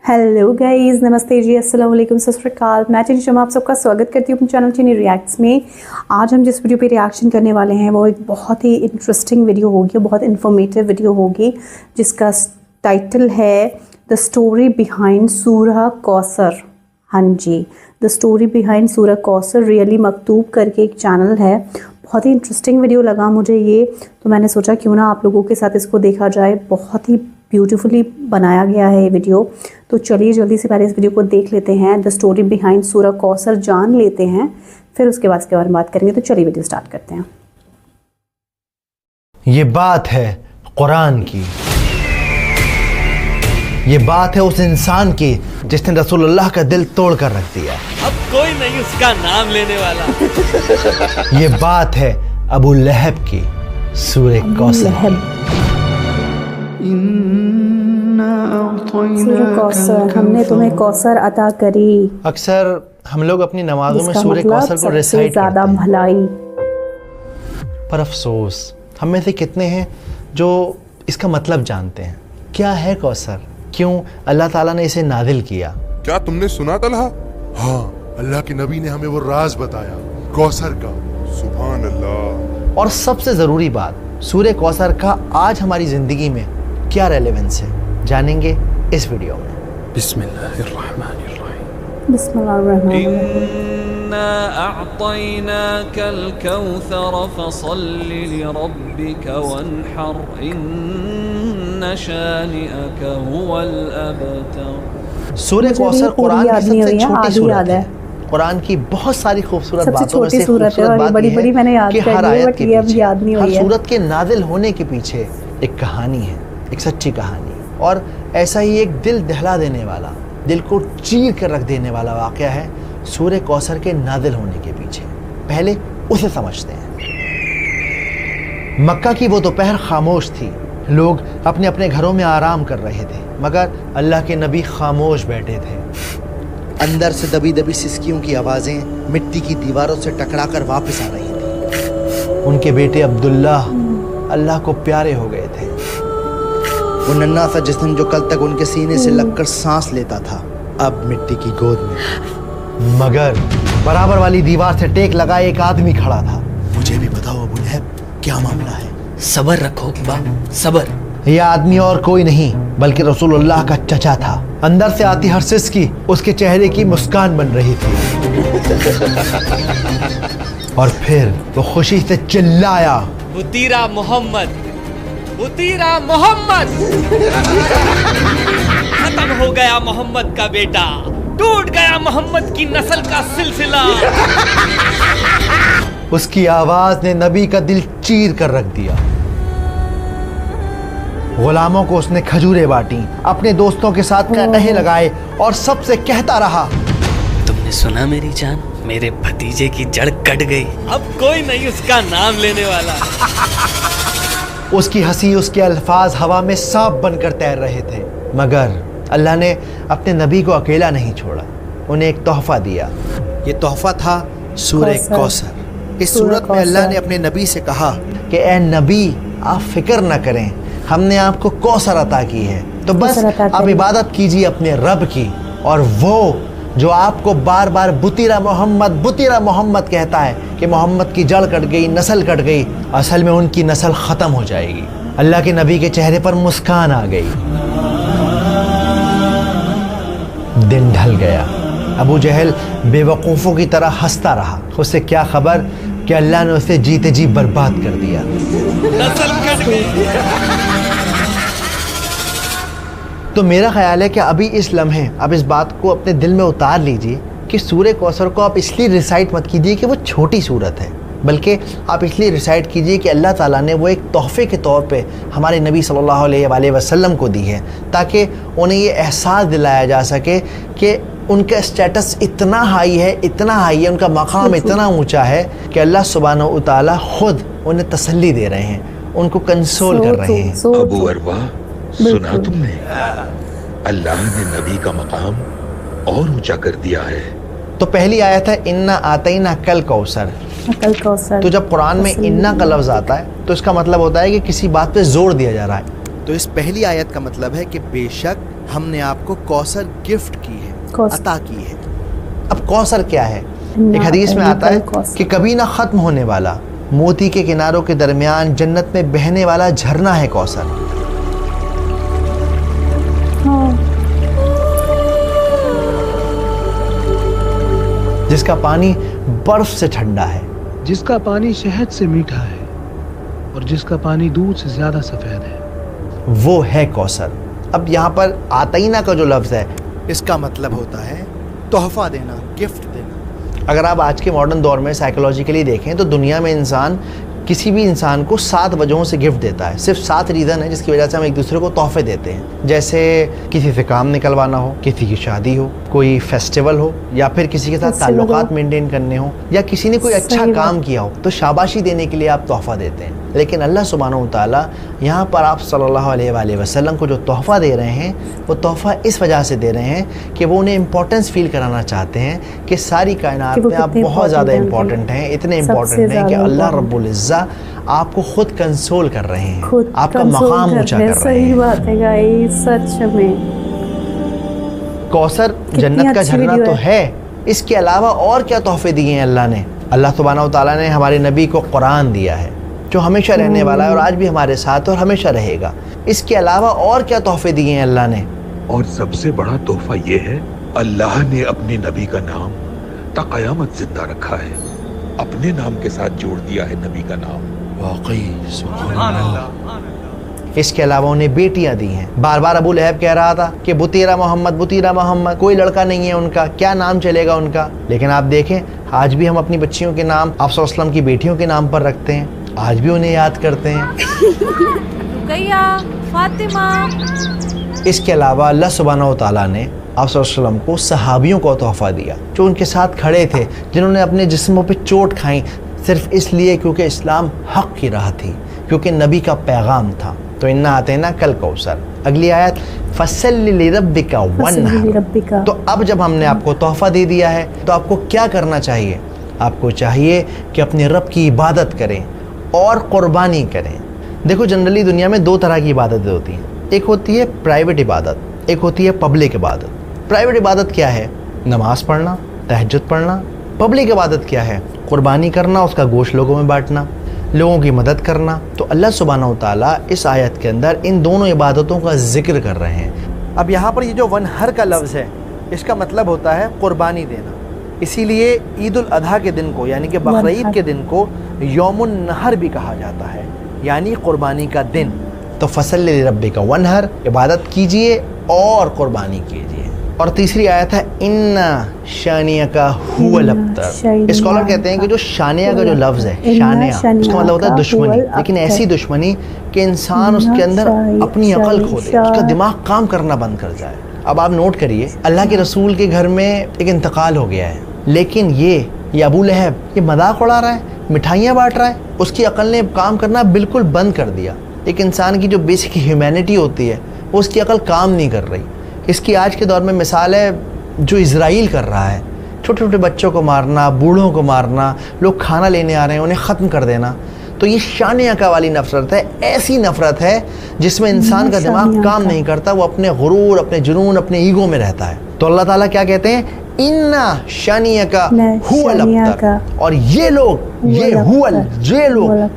Hello guys, नमस्ते जी, अस्सलाम वालेकुम, सत श्री अकाल। मैं चीनी शर्मा आप सबका स्वागत करती हूँ अपने चैनल चीनी रिएक्ट्स में। आज हम जिस वीडियो पे रिएक्शन करने वाले हैं वो एक बहुत ही इंटरेस्टिंग वीडियो होगी, बहुत इन्फॉर्मेटिव वीडियो होगी, जिसका टाइटल है द स्टोरी बिहाइंड सूरह कौसर। हाँ जी, द स्टोरी बिहाइंड सूरह कौसर रियली मकतूब करके एक चैनल है। बहुत ही इंटरेस्टिंग वीडियो लगा मुझे ये, तो मैंने सोचा क्यों ना आप लोगों के साथ इसको देखा जाए। बहुत ही ब्यूटीफुली बनाया गया है ये वीडियो। तो चलिए जल्दी से पहले इस वीडियो को देख लेते हैं, द स्टोरी बिहाइंड सूरह कौसर जान लेते हैं, फिर उसके बाद इसके बारे में बात करेंगे। तो चलिए वीडियो स्टार्ट करते हैं। ये बात है कुरान की, ये बात है उस इंसान की जिसने रसूलुल्लाह का दिल तोड़ कर रख दिया। अब कोई नहीं उसका नाम लेने वाला। ये बात है अबू लहब की, सूरह कौसर। सूरह कौसर, हमने तुम्हें कौसर अता करी। अक्सर हम लोग अपनी नमाजों में इसका सूरह मतलब कौसर को सबसे रिसाइट ज्यादा करते हैं, भलाई। पर अफसोस हम में से कितने हैं जो इसका मतलब जानते हैं। क्या है कौसर, क्यों अल्लाह ताला ने इसे नाजिल किया? क्या तुमने सुना तलहा? हाँ, अल्लाह के नबी ने हमें वो राज बताया कौसर का। सुभान अल्लाह। और सबसे ज़रूरी बात, सूरह कौसर का आज हमारी ज़िंदगी में क्या रेलेवेंस है, जानेंगे इस वीडियो में। बिस्मिल्लाहिर्रहमानिर्रहीम। इन्ना अअतैनाकल कौसर फसल्लि लिरब्बिक वन्हर इन्न शानिअक हुवल अबतर। सूरह कौसर कुरान की सबसे छोटी सूरत है। कुरान की बहुत सारी खूबसूरत सबसे बातों में छोटी से सूरत है खूबसूरत और बात बड़ी ये बड़ी मैंने याद कि कर हर ली है, आयत बट के ये अब पीछे, याद नहीं हर हुई है। सूरत के नाजिल होने के पीछे एक कहानी है, एक सच्ची कहानी। और ऐसा ही एक दिल दहला देने वाला, दिल को चीर कर रख देने वाला वाक़या है सूरह कौसर के नाजिल होने के पीछे। पहले उसे समझते हैं। मक्का की वो दोपहर खामोश थी। लोग अपने अपने घरों में आराम कर रहे थे, मगर अल्लाह के नबी खामोश बैठे थे। अंदर से दबी दबी सिसकियों की आवाज़ें मिट्टी की दीवारों से टकराकर वापस आ रही थी। उनके बेटे अब्दुल्ला अल्लाह को प्यारे हो गए थे। वो नन्हा सा जिस्म जो कल तक उनके सीने से लगकर सांस लेता था, अब मिट्टी की गोद में। मगर बराबर वाली दीवार से टेक लगाए एक आदमी खड़ा था। मुझे भी बताओ अबू लहब, क्या मामला है? सबर रखो बा, सबर। यह आदमी और कोई नहीं बल्कि रसूलुल्लाह का चचा था। अंदर से आती हर सिसकी उसके चेहरे की मुस्कान बन रही थी। और फिर वो खुशी से चिल्लाया, बुतीरा मोहम्मद, बुतीरा मोहम्मद। खत्म हो गया मोहम्मद का बेटा, टूट गया मोहम्मद की नस्ल का सिलसिला। उसकी आवाज ने नबी का दिल चीर कर रख दिया। गुलामों को उसने खजूरें बांटी, अपने दोस्तों के साथ कहे लगाए और सबसे कहता रहा, तुमने सुना मेरी जान, मेरे भतीजे की जड़ कट गई। अब कोई नहीं उसका नाम लेने वाला। उसकी हंसी, उसके अल्फाज हवा में सांप बनकर तैर रहे थे। मगर अल्लाह ने अपने नबी को अकेला नहीं छोड़ा, उन्हें एक तोहफा दिया। ये तोहफा था सूरह कौसर। इस सूरत में अल्लाह ने अपने नबी से कहा कि ए नबी, आप फिक्र न करें, हमने आपको कौसर अता की है, तो बस आप इबादत कीजिए अपने रब की। और वो जो आपको बार बार बुतीरा मोहम्मद कहता है कि मोहम्मद की जड़ कट गई, नस्ल कट गई, असल में उनकी नस्ल ख़त्म हो जाएगी। अल्लाह के नबी के चेहरे पर मुस्कान आ गई। दिन ढल गया। अबू जहल बेवकूफ़ों की तरह हंसता रहा। उसे क्या खबर कि अल्लाह ने उसे जीते जी बर्बाद कर दिया। नस्ल कट गई। तो मेरा ख्याल है कि अभी इस लम्हे आप इस बात को अपने दिल में उतार लीजिए कि सूरह कौसर को आप इसलिए रिसाइट मत कीजिए कि वो छोटी सूरत है, बल्कि आप इसलिए रिसाइट कीजिए कि अल्लाह ताला ने वो एक तोहफ़े के तौर पे हमारे नबी सल्लल्लाहु अलैहि वसल्लम को दी है, ताकि उन्हें ये एहसास दिलाया जा सके कि उनका स्टेटस इतना हाई है, उनका मकाम इतना ऊंचा है कि अल्लाह सुब्हानहू व तआला खुद उन्हें तसल्ली दे रहे हैं, उनको कंसोल कर रहे हैं। अबू अरवा, सुना तुमने? अल्लाह ने नबी का मकाम और ऊंचा कर दिया है। तो पहली आयत है इन्ना आतैना कल कौसर। तो जब कुरान में इन्ना का लफ्ज़ आता है तो इसका मतलब होता है कि किसी बात पे जोर दिया जा रहा है। तो इस पहली आयत का मतलब है कि बेशक हमने आपको कौसर गिफ्ट की है, कौसर। अता की है। अब कौसर क्या है? एक हदीस में आता है कि कभी ना ख़त्म होने वाला मोती के किनारों के दरमियान जन्नत में बहने वाला झरना है कौसर। हाँ। जिसका पानी बर्फ से ठंडा है, जिसका पानी शहद से मीठा है और जिसका पानी दूध से ज्यादा सफेद है, वो है कौसर। अब यहाँ पर आतईना का जो लफ्ज़ है, इसका मतलब होता है तोहफा देना, गिफ्ट देना। अगर आप आज के मॉडर्न दौर में साइकोलॉजिकली देखें तो दुनिया में इंसान किसी भी इंसान को 7 वजहों से गिफ्ट देता है। सिर्फ 7 रीज़न है जिसकी वजह से हम एक दूसरे को तोहफे देते हैं। जैसे किसी से काम निकलवाना हो, किसी की शादी हो, कोई फेस्टिवल हो, या फिर किसी के साथ ताल्लुकात मेंटेन करने हो, या किसी ने कोई अच्छा काम किया हो तो शाबाशी देने के लिए आप तोहफा देते हैं। लेकिन अल्लाह सुब्हानहू तआला यहाँ पर आप सल्लल्लाहु अलैहि वसल्लम को जो तोहफ़ा दे रहे हैं वो तोहफ़ा इस वजह से दे रहे हैं कि वो उन्हें इम्पोर्टेंस फील कराना चाहते हैं कि सारी कायनात में आप बहुत ज़्यादा इम्पोर्टेंट हैं, इतने इम्पोर्टेंट हैं कि अल्लाह रब्बुल इज़्ज़ा आपको खुद कंसोल कर रहे हैं, आपका मकाम ऊंचा कर रहे हैं। सही बात है गाइस, सच में कौसर जन्नत का झरना तो है, इसके अलावा और क्या तोहफे दिए हैं अल्लाह ने? अल्लाह सुब्हानहू तआला ने हमारे नबी को कुरान दिया है जो हमेशा रहने वाला है और आज भी हमारे साथ और हमेशा रहेगा। इसके अलावा और क्या तोहफे दिए हैं अल्लाह ने? और सबसे बड़ा तोहफा ये है, अल्लाह ने अपने नबी का नाम ता क़यामत जिंदा रखा है, अपने नाम के साथ जोड़ दिया है नबी का नाम। वाकई सुभान अल्लाह। इसके अलावा उन्हें बेटियां दी हैं। बार बार अबू लहब कह रहा था कि बुतीरा मोहम्मद, कोई लड़का नहीं है उनका, क्या नाम चलेगा उनका। लेकिन आप देखें आज भी हम अपनी बच्चियों के नाम आप सल्लल्लाहु अलैहि वसल्लम की बेटियों के नाम पर रखते हैं, आज भी उन्हें याद करते हैं। रुकैया, फातिमा। इसके अलावा अल्लाह सुब्हानहू तआला ने आप सल्लल्लाहु अलैहि वसल्लम को सहाबियों को तोहफ़ा दिया जो उनके साथ खड़े थे, जिन्होंने अपने जिस्मों पे चोट खाई सिर्फ इसलिए क्योंकि इस्लाम हक़ की राह थी, क्योंकि नबी का पैगाम था। तो इन्ना आतेना कल कौसर। अगली आयत फसल्लि लिरब्बिका वन्हर। तो अब जब हमने आपको तोहफ़ा दे दिया है तो आपको क्या करना चाहिए? आपको चाहिए कि अपने रब की इबादत करें और क़ुरबानी करें। देखो जनरली दुनिया में 2 तरह की इबादतें होती हैं, एक होती है प्राइवेट इबादत, एक होती है पब्लिक इबादत। प्राइवेट इबादत क्या है? नमाज़ पढ़ना, तहज्जुद पढ़ना। पब्लिक इबादत क्या है? क़ुरबानी करना, उसका गोश्त लोगों में बांटना, लोगों की मदद करना। तो अल्लाह सुब्हानहू तआला इस आयत के अंदर इन दोनों इबादतों का जिक्र कर रहे हैं। अब यहाँ पर ये जो वनहर का लफ्ज़ है इसका मतलब होता है क़ुरबानी देना। इसीलिए ईद उल अधा के दिन को यानी कि बकरीद के दिन को यौमुन नहर भी कहा जाता है, यानी क़ुरबानी का दिन। तो फसल्लि लिरब्बिका वन्हर, इबादत कीजिए और क़ुरबानी कीजिए। और तीसरी आयत है इन्ना शानियका हुवल अब्तर। स्कॉलर कहते हैं कि जो शानिया का जो लफ्ज़ है, शानिया उसका मतलब होता है दुश्मनी, लेकिन ऐसी दुश्मनी कि इंसान उसके अंदर अपनी अकल खो दे, उसका दिमाग काम करना बंद कर जाए। अब आप नोट करिए, अल्लाह के रसूल के घर में एक इंतकाल हो गया है, लेकिन ये अबू लहब ये मजाक उड़ा रहा है, मिठाइयाँ बांट रहा है, उसकी अकल ने काम करना बिल्कुल बंद कर दिया। एक इंसान की जो बेसिक ह्यूमैनिटी होती है वो उसकी अकल काम नहीं कर रही। इसकी आज के दौर में मिसाल है जो इज़राइल कर रहा है, छोटे छोटे बच्चों को मारना, बूढ़ों को मारना, लोग खाना लेने आ रहे हैं उन्हें ख़त्म कर देना। तो ये शानिया वाली नफ़रत है, ऐसी नफ़रत है जिसमें इंसान का दिमाग काम नहीं करता, वो अपने गुरूर, अपने जुनून, अपने ईगो में रहता है। तो अल्लाह ताला क्या कहते हैं? इन्ना शानियका हुवल अब्तर। और ये लोग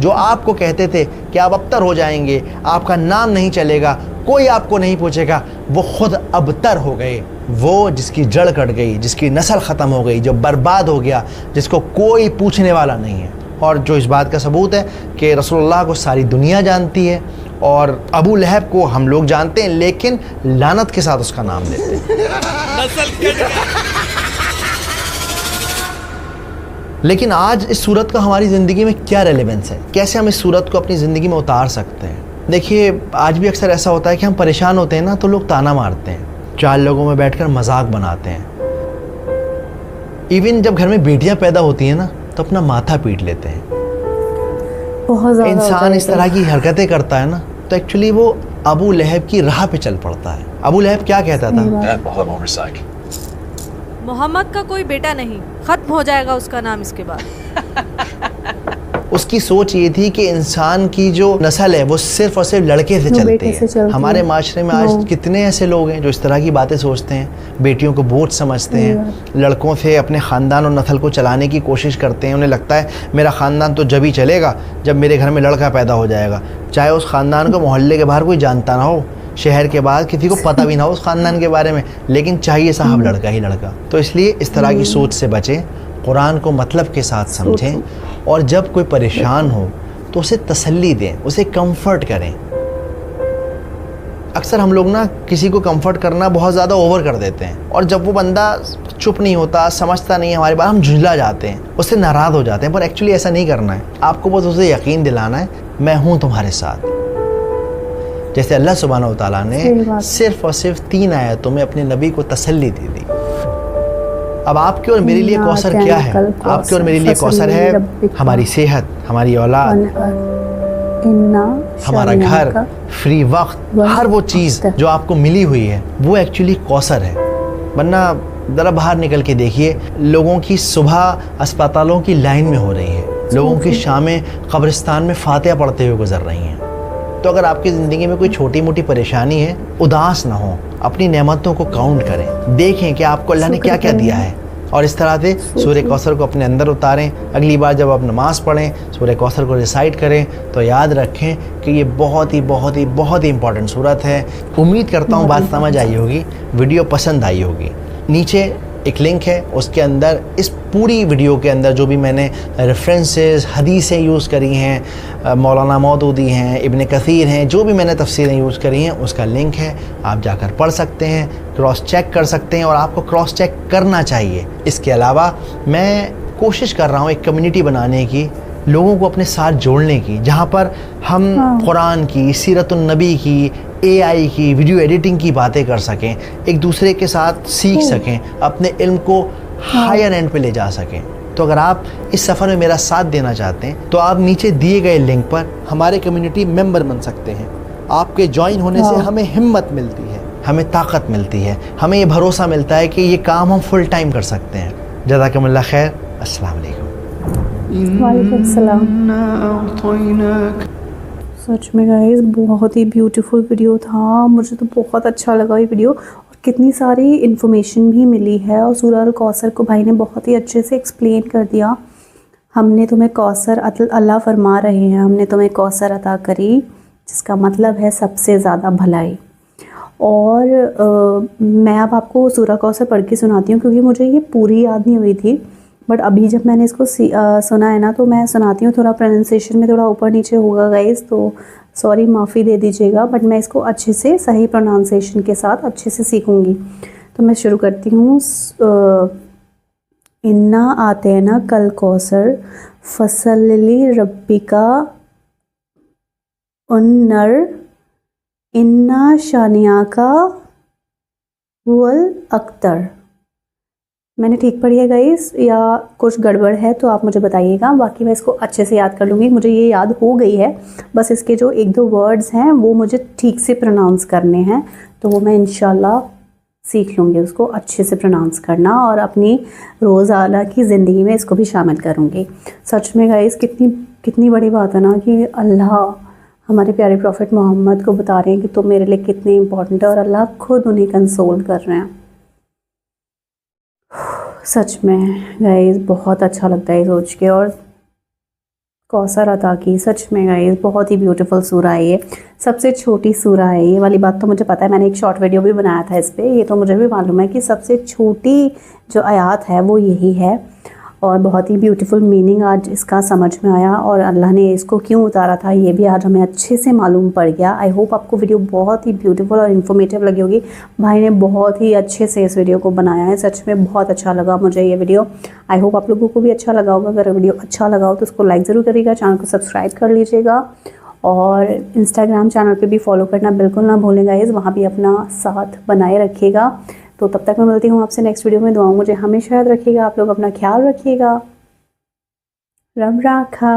जो आपको कहते थे कि आप अब्तर हो जाएंगे, आपका नाम नहीं चलेगा, कोई आपको नहीं पूछेगा, वो खुद अबतर हो गए। वो जिसकी जड़ कट गई, जिसकी नस्ल ख़त्म हो गई, जो बर्बाद हो गया, जिसको कोई पूछने वाला नहीं है। और जो इस बात का सबूत है कि रसूलुल्लाह को सारी दुनिया जानती है और अबू लहब को हम लोग जानते हैं, लेकिन लानत के साथ उसका नाम लेते हैं। लेकिन आज इस सूरत का हमारी ज़िंदगी में क्या रेलेवेंस है? कैसे हम इस सूरत को अपनी ज़िंदगी में उतार सकते हैं? देखिए आज भी अक्सर ऐसा होता है कि हम परेशान होते हैं ना तो लोग ताना मारते हैं, 4 लोगों में बैठकर मजाक बनाते हैं। इवन जब घर में बेटियां पैदा होती हैं ना तो अपना माथा पीट लेते हैं। बहुत ज़्यादा इंसान इस तरह की हरकतें करता है ना तो एक्चुअली वो अबू लहब की राह पे चल पड़ता है। अबू लहब क्या कहता था? मोहम्मद का कोई बेटा नहीं, खत्म हो जाएगा उसका नाम इसके बाद। उसकी सोच ये थी कि इंसान की जो नस्ल है वो सिर्फ और सिर्फ लड़के से चलती है। हमारे माशरे में आज कितने ऐसे लोग हैं जो इस तरह की बातें सोचते हैं, बेटियों को बोझ समझते हैं, लड़कों से अपने ख़ानदान और नस्ल को चलाने की कोशिश करते हैं। उन्हें लगता है मेरा ख़ानदान तो जब ही चलेगा जब मेरे घर में लड़का पैदा हो जाएगा, चाहे उस ख़ानदान को मोहल्ले के बाहर कोई जानता ना हो, शहर के बाहर किसी को पता भी ना हो उस ख़ानदान के बारे में, लेकिन चाहिए साहब लड़का ही लड़का। तो इसलिए इस तरह की सोच से बचें, कुरान को मतलब के साथ समझें, और जब कोई परेशान हो तो उसे तसल्ली दें, उसे कंफर्ट करें। अक्सर हम लोग ना किसी को कंफर्ट करना बहुत ज़्यादा ओवर कर देते हैं, और जब वो बंदा चुप नहीं होता, समझता नहीं है हमारी बात, हम झुंझला जाते हैं, उससे नाराज़ हो जाते हैं। पर एक्चुअली ऐसा नहीं करना है, आपको बस उसे यकीन दिलाना है मैं हूँ तुम्हारे साथ। जैसे अल्लाह सुब्हानहू व तआला ने सिर्फ और सिर्फ 3 आयतों में अपने नबी को तसल्ली दे दी। अब आपके और मेरे लिए कौसर क्या है? आपके और मेरे लिए कौसर है हमारी सेहत, हमारी औलाद, हमारा घर, फ्री वक्त, हर वो चीज़ जो आपको मिली हुई है वो एक्चुअली कौसर है। वरना ज़रा बाहर निकल के देखिए, लोगों की सुबह अस्पतालों की लाइन में हो रही है, लोगों की शामें कब्रिस्तान में फातिहा पढ़ते हुए गुजर रही हैं। तो अगर आपकी ज़िंदगी में कोई छोटी मोटी परेशानी है, उदास ना हो, अपनी नेमतों को काउंट करें, देखें कि आपको अल्लाह ने क्या क्या दिया है, और इस तरह से सूरह कौसर को अपने अंदर उतारें। अगली बार जब आप नमाज पढ़ें, सूरह कौसर को रिसाइट करें, तो याद रखें कि ये बहुत ही इंपॉर्टेंट सूरत है। उम्मीद करता हूँ बात समझ आई होगी, वीडियो पसंद आई होगी। नीचे एक लिंक है, उसके अंदर इस पूरी वीडियो के अंदर जो भी मैंने रेफरेंसेस, हदीसें यूज़ करी हैं, मौलाना मौदूदी हैं, इब्न कसीर हैं, जो भी मैंने तफसीरें यूज़ करी हैं उसका लिंक है, आप जाकर पढ़ सकते हैं, क्रॉस चेक कर सकते हैं, और आपको क्रॉस चेक करना चाहिए। इसके अलावा मैं कोशिश कर रहा हूँ एक कम्युनिटी बनाने की, लोगों को अपने साथ जोड़ने की, जहाँ पर हम कुरान की, सीरतुन नबी की, AI की, वीडियो एडिटिंग की बातें कर सकें, एक दूसरे के साथ सीख सकें, अपने इल्म को हायर एंड पे ले जा सकें। तो अगर आप इस सफ़र में मेरा साथ देना चाहते हैं तो आप नीचे दिए गए लिंक पर हमारे कम्युनिटी मेंबर बन सकते हैं। आपके ज्वाइन होने से हमें हिम्मत मिलती है, हमें ताकत मिलती है, हमें ये भरोसा मिलता है कि ये काम हम फुल टाइम कर सकते हैं। जज़ाकमुल्लाह खैर, अस्सलाम वालेकुम। वालेकुम सलाम। सच में गाइस बहुत ही ब्यूटीफुल वीडियो था, मुझे तो बहुत अच्छा लगा ये वीडियो, और कितनी सारी इन्फॉर्मेशन भी मिली है, और सूरह अल कौसर को भाई ने बहुत ही अच्छे से एक्सप्लेन कर दिया। हमने तुम्हें कौसर, अल्लाह फरमा रहे हैं, हमने तुम्हें कौसर अता करी, जिसका मतलब है सबसे ज़्यादा भलाई। और मैं अब आपको सूरह कौसर पढ़ के सुनाती हूँ, क्योंकि मुझे ये पूरी याद नहीं हुई थी, बट अभी जब मैंने इसको सुना है ना, तो मैं सुनाती हूँ। थोड़ा प्रोनाउंसिएशन में थोड़ा ऊपर नीचे होगा गाइस, तो सॉरी, माफ़ी दे दीजिएगा, बट मैं इसको अच्छे से सही प्रोनाउंसिएशन के साथ अच्छे से सीखूँगी। तो मैं शुरू करती हूँ। इन्ना आतेना कल कौसर फसल्ली रब्बिका उन्नर इन्ना शानिया का वल अख्तर। मैंने ठीक पढ़ी है गाइस, या कुछ गड़बड़ है तो आप मुझे बताइएगा, बाकी मैं इसको अच्छे से याद कर लूँगी। मुझे ये याद हो गई है, बस इसके जो 1-2 वर्ड्स हैं वो मुझे ठीक से प्रोनाउंस करने हैं, तो वो मैं इंशाल्लाह सीख लूँगी उसको अच्छे से प्रोनाउंस करना, और अपनी रोज़ाना की ज़िंदगी में इसको भी शामिल करूँगी। सच में गाइस कितनी बड़ी बात है ना कि अल्लाह हमारे प्यारे प्रॉफिट मोहम्मद को बता रहे हैं कि तुम मेरे लिए कितने इंपॉर्टेंट है, और अल्लाह खुद उन्हें कंसोल कर रहे हैं। सच में गाइस बहुत अच्छा लगता है सोच के। और कौसर अता की, सच में गाइस बहुत ही ब्यूटीफुल सूरा है ये, सबसे छोटी सूरा है। ये वाली बात तो मुझे पता है, मैंने एक शॉर्ट वीडियो भी बनाया था इस पर, ये तो मुझे भी मालूम है कि सबसे छोटी जो आयत है वो यही है, और बहुत ही ब्यूटीफुल मीनिंग आज इसका समझ में आया, और अल्लाह ने इसको क्यों उतारा था ये भी आज हमें अच्छे से मालूम पड़ गया। आई होप आपको वीडियो बहुत ही ब्यूटीफुल और इन्फॉर्मेटिव लगी होगी। भाई ने बहुत ही अच्छे से इस वीडियो को बनाया है, सच में बहुत अच्छा लगा मुझे ये वीडियो। आई होप आप लोगों को भी अच्छा लगा होगा। अगर वीडियो अच्छा लगा हो तो उसको लाइक ज़रूर करिएगा, चैनल को सब्सक्राइब कर लीजिएगा, और इंस्टाग्राम चैनल पर भी फॉलो करना बिल्कुल ना भूलें गाइस, वहाँ भी अपना साथ बनाए रखिएगा। तो तब तक मैं मिलती हूँ आपसे नेक्स्ट वीडियो में। दुआओं मुझे हमेशा याद रखिएगा, आप लोग अपना ख्याल रखिएगा। रब राखा।